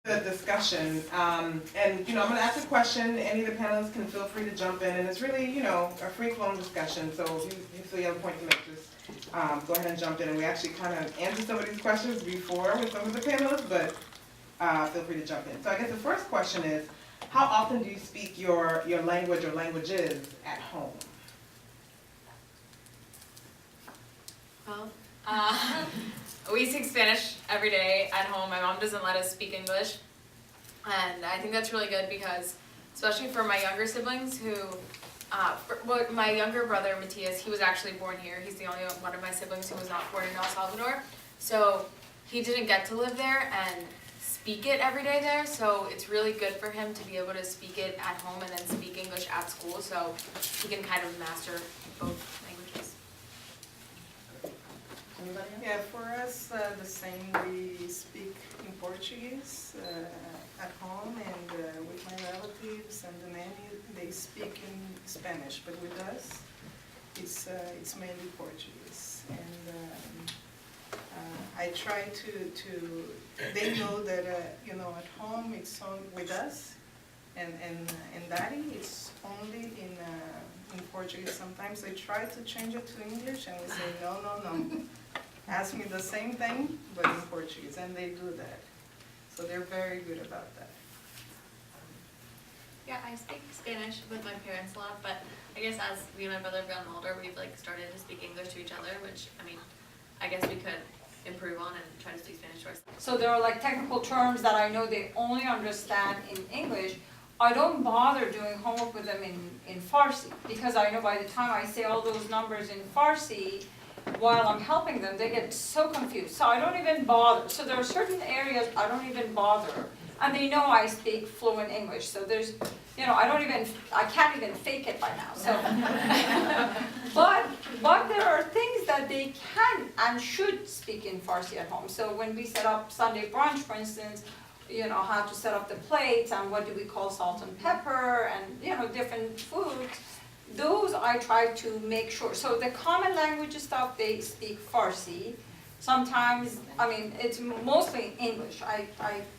The discussion, and I'm going to ask a question. Any of the panelists can feel free to jump in, and it's really, a free-flowing discussion. So if you feel you have a point to make, just go ahead and jump in. And we actually kind of answered some of these questions before with some of the panelists, but feel free to jump in. So I guess the first question is, how often do you speak your language or languages at home? Well, we speak Spanish every day at home. My mom doesn't let us speak English. And I think that's really good because, especially for my younger siblings who, my younger brother, Matias, he was actually born here. He's the only one of my siblings who was not born in El Salvador. So he didn't get to live there and speak it every day there. So it's really good for him to be able to speak it at home and then speak English at school. So he can kind of master both languages. Yeah, for us, the same. We speak in Portuguese at home, and with my relatives and the nanny, they speak in Spanish. But with us, it's mainly Portuguese. And I try to. They know that at home it's on with us, and Daddy it's only in Portuguese. Sometimes they try to change it to English, and we say no. Ask me the same thing, but in Portuguese, and they do that. So they're very good about that. Yeah, I speak Spanish with my parents a lot, but I guess as me and my brother have gotten older, we've started to speak English to each other, which, I guess we could improve on and try to speak Spanish to ourselves. So there are technical terms that I know they only understand in English. I don't bother doing homework with them in Farsi, because I know by the time I say all those numbers in Farsi, while I'm helping them, they get so confused. So I don't even bother. So there are certain areas I don't even bother. And they know I speak fluent English. So there's, I can't even fake it by now. So, but there are things that they can and should speak in Farsi at home. So when we set up Sunday brunch, for instance, how to set up the plates and what do we call salt and pepper and, different foods. Those I try to make sure. So the common language stuff, they speak Farsi. Sometimes, it's mostly English, I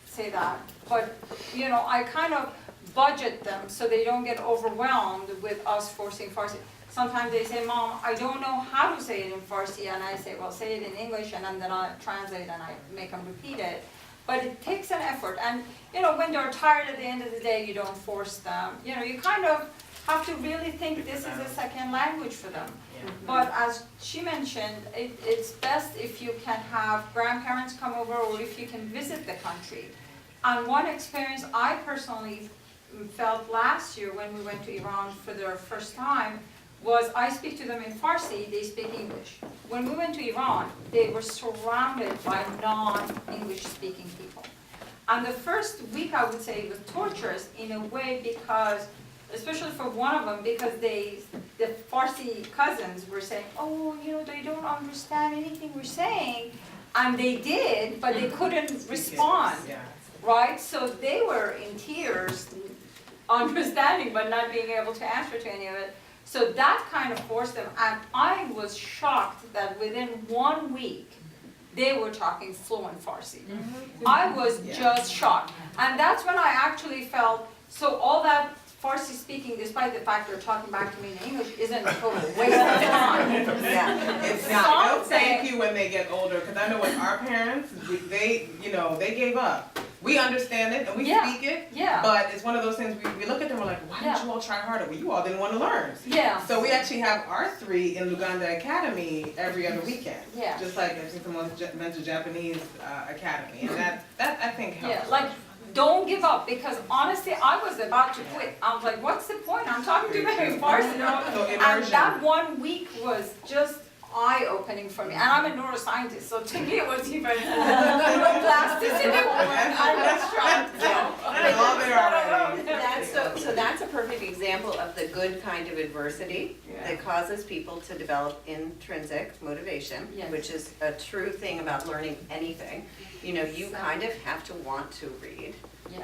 say that. But, I kind of budget them so they don't get overwhelmed with us forcing Farsi. Sometimes they say, Mom, I don't know how to say it in Farsi. And I say, well, say it in English, and then I translate and I make them repeat it. But it takes an effort. And, when they're tired at the end of the day, you don't force them. You kind of have to really think this is a second language for them. Yeah. But as she mentioned, it's best if you can have grandparents come over or if you can visit the country. And one experience I personally felt last year when we went to Iran for the first time was I speak to them in Farsi, they speak English. When we went to Iran, they were surrounded by non-English speaking people. And the first week, I would say, was torturous in a way because especially for one of them, because the Farsi cousins were saying, they don't understand anything we're saying. And they did, but they couldn't respond, right? So they were in tears, understanding, but not being able to answer to any of it. So that kind of forced them. And I was shocked that within 1 week, they were talking fluent Farsi. I was just shocked. And that's when I actually felt, so all that Farsi speaking, despite the fact they're talking back to me in English, isn't a total waste of time. It's not. They'll thank you when they get older, because I know with our parents, they gave up. We understand it and we speak it, but it's one of those things we look at them and we're like, why didn't you all try harder? Well, you all didn't want to learn. So we actually have our 3 in Luganda Academy every other weekend. Just like I think someone mentioned Japanese Academy, and that I think helps. Don't give up, because honestly, I was about to quit. I was like, what's the point? I'm talking to them in Farsi. And that 1 week was just eye-opening for me. And I'm a neuroscientist, so to me it was even neuroplasticity. So that's a perfect example of the good kind of adversity that causes people to develop intrinsic motivation, which is a true thing about learning anything. You kind of have to want to read.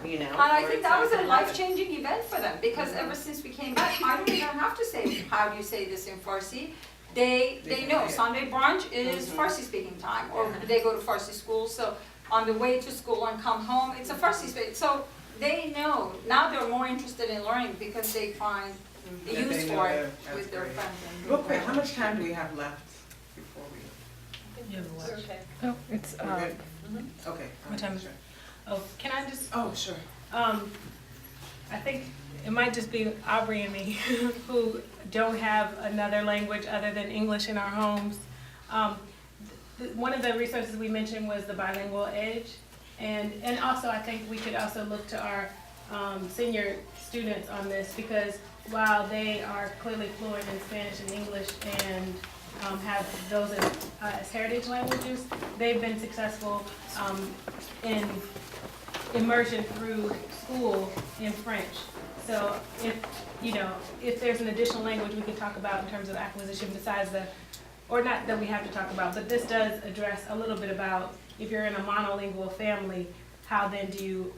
And I think that was a life-changing event for them, because ever since we came back, I don't even have to say, how do you say this in Farsi? They know Sunday brunch is Farsi speaking time, or they go to Farsi school. So on the way to school and come home, it's a Farsi space. So they know, now they're more interested in learning because they find the That they use know for that- it that's with their great. friends. and Real quick, how much time do we have left before we? Okay. Oh, it's, We're good? Okay. What time is sure. oh, can I just, Oh, sure. I think it might just be Aubrey and me who don't have another language other than English in our homes. One of the resources we mentioned was the Bilingual Edge. And also I think we could also look to our senior students on this, because while they are clearly fluent in Spanish and English and have those as heritage languages, they've been successful in immersion through school in French. So if there's an additional language we could talk about in terms of acquisition besides or not that we have to talk about, but this does address a little bit about if you're in a monolingual family, how then do you,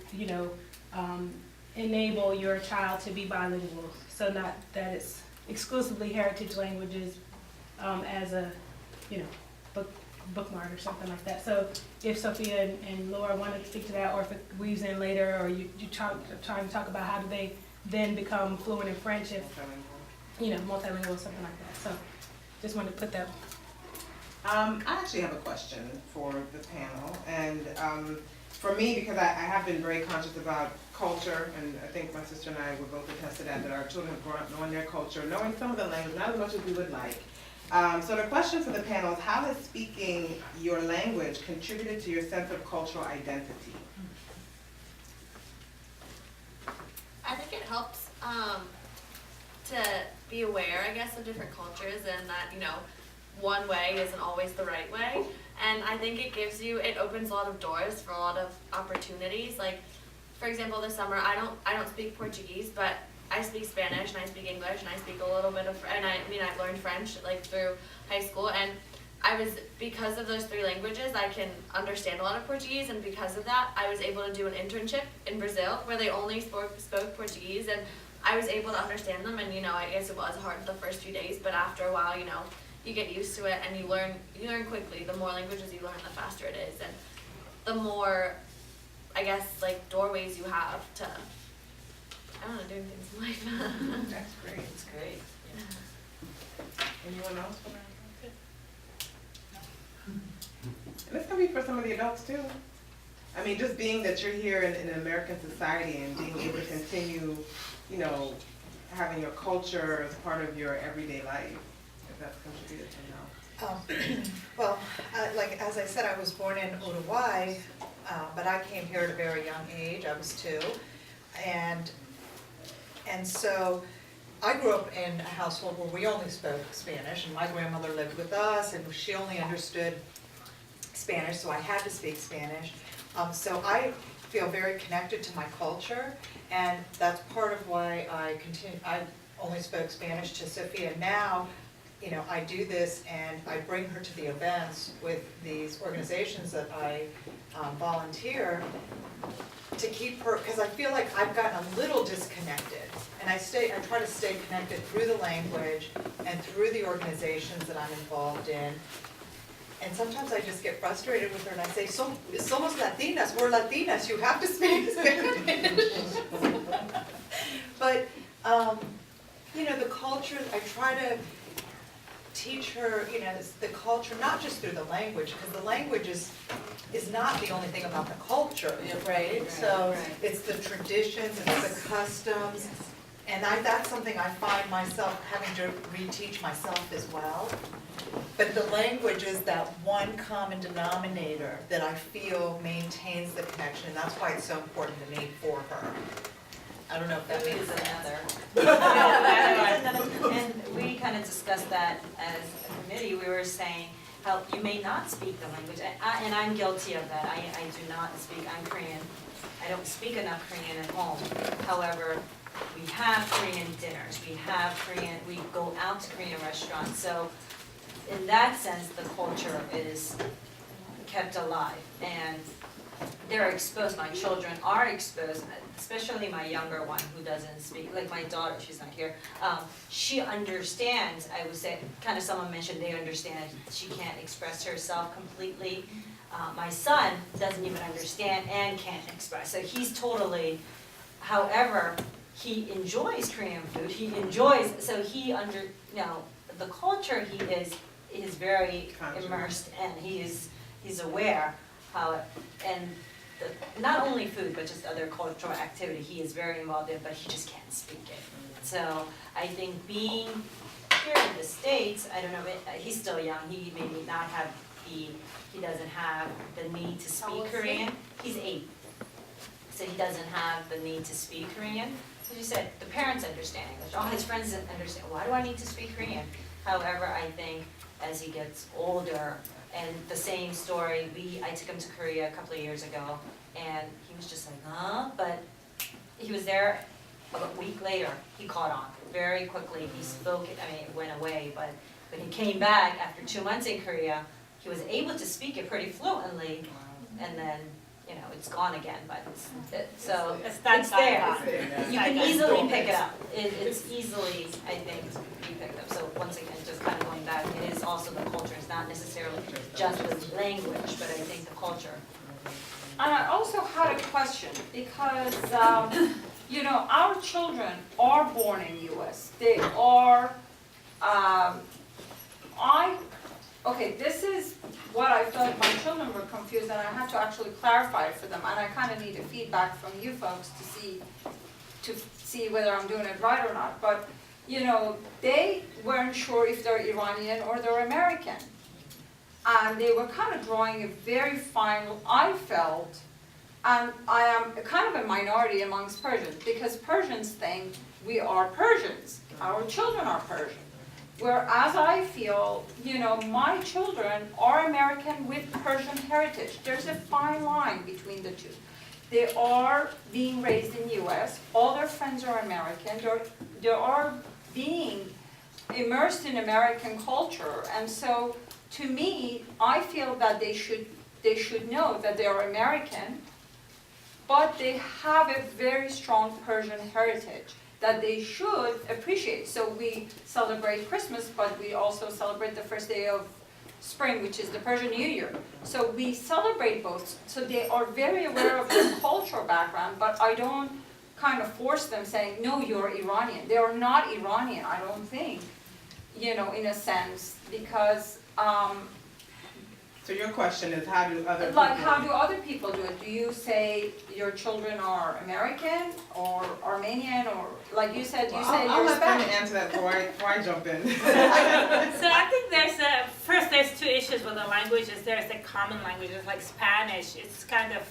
enable your child to be bilingual, so not that it's exclusively heritage languages as a, bookmark or something like that. So if Sophia and Laura wanted to speak to that, or if it weaves in later, or you trying to talk about how do they then become fluent in French if, multilingual, something like that. So just wanted to put that. I actually have a question for the panel, and for me, because I have been very conscious about culture, and I think my sister and I would both attest to that our children have grown up knowing their culture, knowing some of the language, not as much as we would like. So the question for the panel is, how has speaking your language contributed to your sense of cultural identity? I think it helps to be aware, I guess, of different cultures, and that, one way isn't always the right way. And I think it opens a lot of doors for a lot of opportunities. Like, for example, this summer, I don't speak Portuguese, but I speak Spanish and I speak English and I speak a little bit of, I've learned French through high school, and because of those three languages, I can understand a lot of Portuguese, and because of that, I was able to do an internship in Brazil where they only spoke Portuguese, and I was able to understand them, and I guess it was hard the first few days, but after a while, you get used to it and you learn quickly. The more languages you learn, the faster it is, and the more, I guess, doorways you have to, doing things in life. That's great. It's great. Anyone else? And this can be for some of the adults too. Just being that you're here in American society and being able to continue, having your culture as part of your everyday life, if that's contributed to now. Well, as I said, I was born in Uruguay, but I came here at a very young age. I was 2, and so I grew up in a household where we only spoke Spanish, and my grandmother lived with us, and she only understood Spanish, so I had to speak Spanish. So I feel very connected to my culture, and that's part of why I only spoke Spanish to Sophia. Now, I do this and I bring her to the events with these organizations that I volunteer to keep her, because I feel like I've gotten a little disconnected. And I try to stay connected through the language and through the organizations that I'm involved in. And sometimes I just get frustrated with her and I say, somos Latinas, we're Latinas, you have to speak Spanish. But, the culture, I try to teach her, the culture, not just through the language, because the language is not the only thing about the culture, right? So it's the traditions, it's the customs, and that's something I find myself having to reteach myself as well. But the language is that one common denominator that I feel maintains the connection, and that's why it's so important to me for her. I don't know if that makes sense. And we kind of discussed that as a committee. We were saying how you may not speak the language, and I'm guilty of that. I do not speak, I'm Korean. I don't speak enough Korean at home. However, we have Korean dinners, we go out to Korean restaurants. So in that sense, the culture is kept alive, and they're exposed, my children are exposed, especially my younger one who doesn't speak, like my daughter, she's not here, she understands, I would say, kind of someone mentioned they understand she can't express herself completely, My son doesn't even understand and can't express, so he's totally, however, he enjoys Korean food, he enjoys, so he the culture he is very immersed and he's aware how, and not only food, but just other cultural activity, he is very involved in, but he just can't speak it. So I think being here in the States, I don't know, he's still young, he maybe not have he doesn't have the need to speak Korean. He's 8, so he doesn't have the need to speak Korean. As you said, the parents understand English, all his friends understand, why do I need to speak Korean? However, I think as he gets older, and the same story, I took him to Korea a couple of years ago, and he was just like, huh? But he was there a week later, he caught on very quickly. He spoke it, it went away, but when he came back after 2 months in Korea, he was able to speak it pretty fluently, and then, it's gone again, but it's there. You can easily pick it up. It's easily, I think, be picked up. So once again, just kind of going back, it is also the culture. It's not necessarily just the language, but I think the culture. And I also had a question, because, our children are born in US. They are, this is what I felt my children were confused, and I had to actually clarify it for them. And I kind of need a feedback from you folks to see whether I'm doing it right or not. But, they weren't sure if they're Iranian or they're American. And they were kind of drawing a very fine, I felt, and I am kind of a minority amongst Persians, because Persians think we are Persians. Our children are Persian. Whereas I feel, my children are American with Persian heritage. There's a fine line between the two. They are being raised in US, all their friends are American, they are being immersed in American culture, and so to me, I feel that they should know that they are American, but they have a very strong Persian heritage that they should appreciate. So we celebrate Christmas, but we also celebrate the first day of spring, which is the Persian New Year. So we celebrate both. So they are very aware of their cultural background, but I don't kind of force them saying, no, you're Iranian. They are not Iranian, I don't think, in a sense, because so your question is, how do other people? Like, how do other people do it? Do you say your children are American or Armenian, or like you said, I'll you're let them Spanish? answer that before I jump in. So I think there's 2 issues with the languages. There's the common languages like Spanish. It's kind of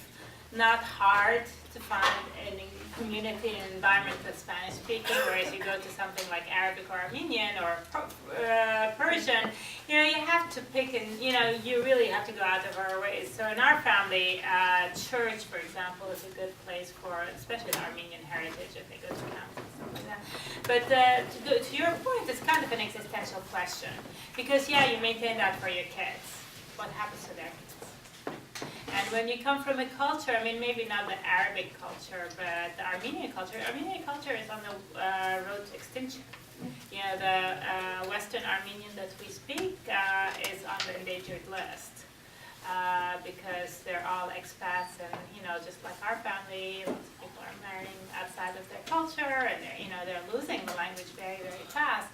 not hard to find any community and environment that's Spanish speaking, whereas you go to something like Arabic or Armenian or Persian, you have to pick and, you really have to go out of our ways. So in our family, church, for example, is a good place for, especially the Armenian heritage, if they go to camps and stuff like that. But to your point, it's kind of an existential question. Because, you maintain that for your kids. What happens to their kids? And when you come from a culture, maybe not the Arabic culture, but the Armenian culture is on the road to extinction. The Western Armenian that we speak is on the endangered list because they're all expats, and just like our family, lots of people are marrying outside of their culture, and they're losing the language very, very fast.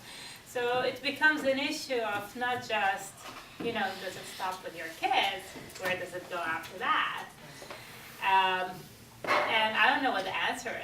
So it becomes an issue of not just does it stop with your kids? Where does it go after that? And I don't know what the answer is.